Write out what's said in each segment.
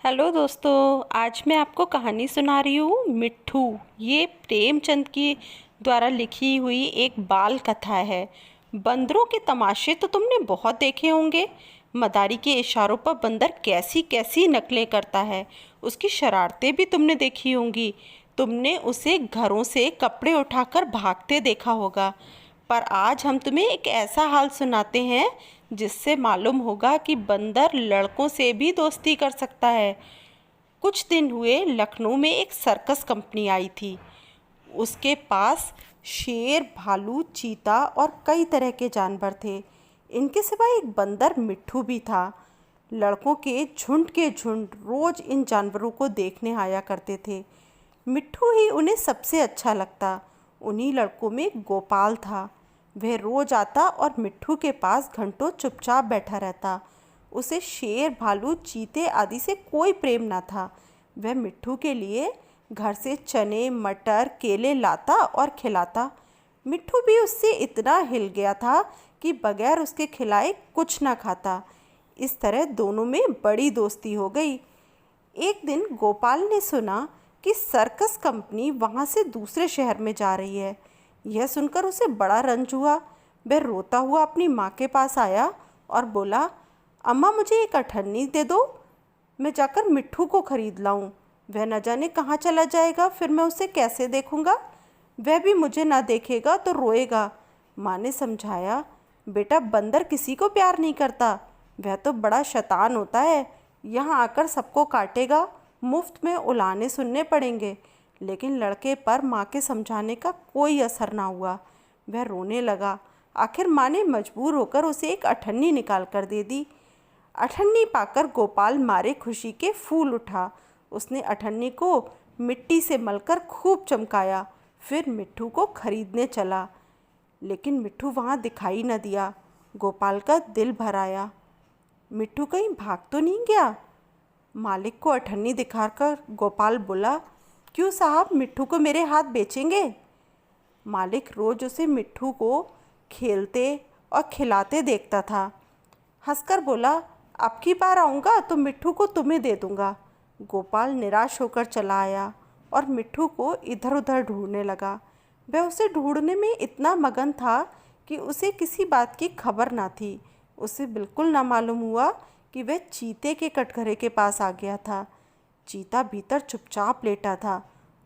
Hello दोस्तों, आज मैं आपको कहानी सुना रही हूँ मिट्ठू। ये प्रेमचंद की द्वारा लिखी हुई एक बाल कथा है। बंदरों के तमाशे तो तुमने बहुत देखे होंगे। मदारी के इशारों पर बंदर कैसी कैसी नकलें करता है। उसकी शरारतें भी तुमने देखी होंगी। तुमने उसे घरों से कपड़े उठाकर भागते देखा होगा। पर आज हम तुम्हें एक ऐसा हाल सुनाते हैं जिससे मालूम होगा कि बंदर लड़कों से भी दोस्ती कर सकता है। कुछ दिन हुए लखनऊ में एक सर्कस कंपनी आई थी। उसके पास शेर, भालू, चीता और कई तरह के जानवर थे। इनके सिवा एक बंदर मिट्ठू भी था। लड़कों के झुंड रोज इन जानवरों को देखने आया करते थे। मिट्ठू ही उन्हें सबसे अच्छा लगता। उन्हीं लड़कों में गोपाल था। वह रोज आता और मिट्ठू के पास घंटों चुपचाप बैठा रहता। उसे शेर, भालू, चीते आदि से कोई प्रेम न था। वह मिट्ठू के लिए घर से चने, मटर, केले लाता और खिलाता। मिट्ठू भी उससे इतना हिल गया था कि बगैर उसके खिलाए कुछ न खाता। इस तरह दोनों में बड़ी दोस्ती हो गई। एक दिन गोपाल ने सुना कि सर्कस कंपनी वहाँ से दूसरे शहर में जा रही है। यह सुनकर उसे बड़ा रंज हुआ। वह रोता हुआ अपनी माँ के पास आया और बोला, अम्मा मुझे एक अठन्नी दे दो, मैं जाकर मिट्ठू को खरीद लाऊं। वह न जाने कहाँ चला जाएगा, फिर मैं उसे कैसे देखूंगा। वह भी मुझे ना देखेगा तो रोएगा। माँ ने समझाया, बेटा बंदर किसी को प्यार नहीं करता, वह तो बड़ा शैतान होता है। यहाँ आकर सबको काटेगा, मुफ्त में उलाहने सुनने पड़ेंगे। लेकिन लड़के पर माँ के समझाने का कोई असर ना हुआ। वह रोने लगा। आखिर माँ ने मजबूर होकर उसे एक अठन्नी निकाल कर दे दी। अठन्नी पाकर गोपाल मारे खुशी के फूल उठा। उसने अठन्नी को मिट्टी से मलकर खूब चमकाया, फिर मिट्ठू को खरीदने चला। लेकिन मिट्ठू वहाँ दिखाई न दिया। गोपाल का दिल भर आया। मिट्ठू कहीं भाग तो नहीं गया? मालिक को अठन्नी दिखाकर गोपाल बोला, क्यों साहब, मिट्ठू को मेरे हाथ बेचेंगे? मालिक रोज उसे मिट्ठू को खेलते और खिलाते देखता था। हंसकर बोला, अब की बार आऊँगा तो मिट्ठू को तुम्हें दे दूँगा। गोपाल निराश होकर चला आया और मिट्ठू को इधर उधर ढूंढने लगा। वह उसे ढूंढने में इतना मगन था कि उसे किसी बात की खबर ना थी। उसे बिल्कुल ना मालूम हुआ कि वह चीते के कटघरे के पास आ गया था। चीता भीतर चुपचाप लेटा था।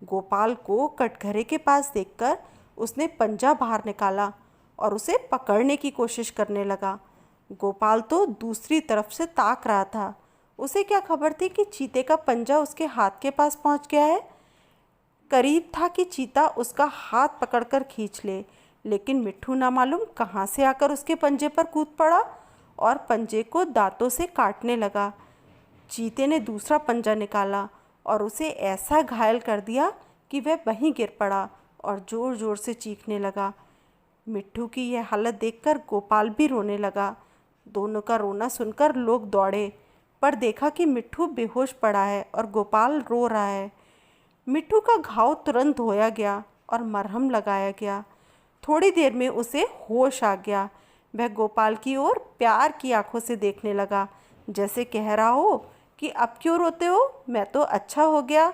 गोपाल को कटघरे के पास देखकर उसने पंजा बाहर निकाला और उसे पकड़ने की कोशिश करने लगा। गोपाल तो दूसरी तरफ से ताक रहा था। उसे क्या खबर थी कि चीते का पंजा उसके हाथ के पास पहुंच गया है। करीब था कि चीता उसका हाथ पकड़कर खींच ले, लेकिन मिट्ठू ना मालूम कहाँ से आकर उसके पंजे पर कूद पड़ा और पंजे को दांतों से काटने लगा। चीते ने दूसरा पंजा निकाला और उसे ऐसा घायल कर दिया कि वह वहीं गिर पड़ा और ज़ोर ज़ोर से चीखने लगा। मिट्ठू की यह हालत देखकर गोपाल भी रोने लगा। दोनों का रोना सुनकर लोग दौड़े, पर देखा कि मिट्ठू बेहोश पड़ा है और गोपाल रो रहा है। मिट्ठू का घाव तुरंत धोया गया और मरहम लगाया गया। थोड़ी देर में उसे होश आ गया। वह गोपाल की ओर प्यार की आंखों से देखने लगा, जैसे कह रहा हो कि अब क्यों रोते हो, मैं तो अच्छा हो गया।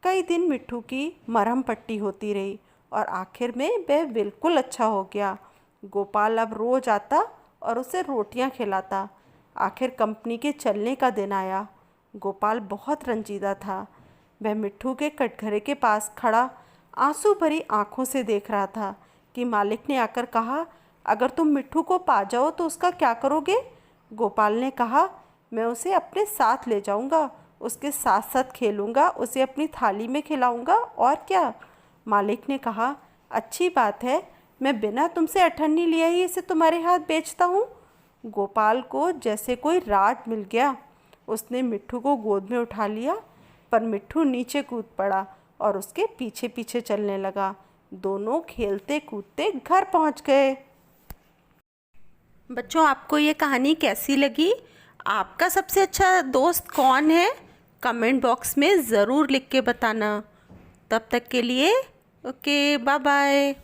कई दिन मिट्ठू की मरहम पट्टी होती रही और आखिर में वह बिल्कुल अच्छा हो गया। गोपाल अब रोज आता और उसे रोटियां खिलाता। आखिर कंपनी के चलने का दिन आया। गोपाल बहुत रंजीदा था। वह मिट्ठू के कटघरे के पास खड़ा आंसू भरी आंखों से देख रहा था कि मालिक ने आकर कहा, अगर तुम मिट्ठू को पा जाओ तो उसका क्या करोगे? गोपाल ने कहा, मैं उसे अपने साथ ले जाऊंगा, उसके साथ साथ खेलूंगा, उसे अपनी थाली में खिलाऊंगा और क्या। मालिक ने कहा, अच्छी बात है, मैं बिना तुमसे अठन्नी लिए ही इसे तुम्हारे हाथ बेचता हूँ। गोपाल को जैसे कोई राज मिल गया। उसने मिट्ठू को गोद में उठा लिया, पर मिट्ठू नीचे कूद पड़ा और उसके पीछे पीछे चलने लगा। दोनों खेलते कूदते घर पहुँच गए। बच्चों, आपको ये कहानी कैसी लगी? आपका सबसे अच्छा दोस्त कौन है? कमेंट बॉक्स में ज़रूर लिख के बताना। तब तक के लिए ओके, बाय बाय।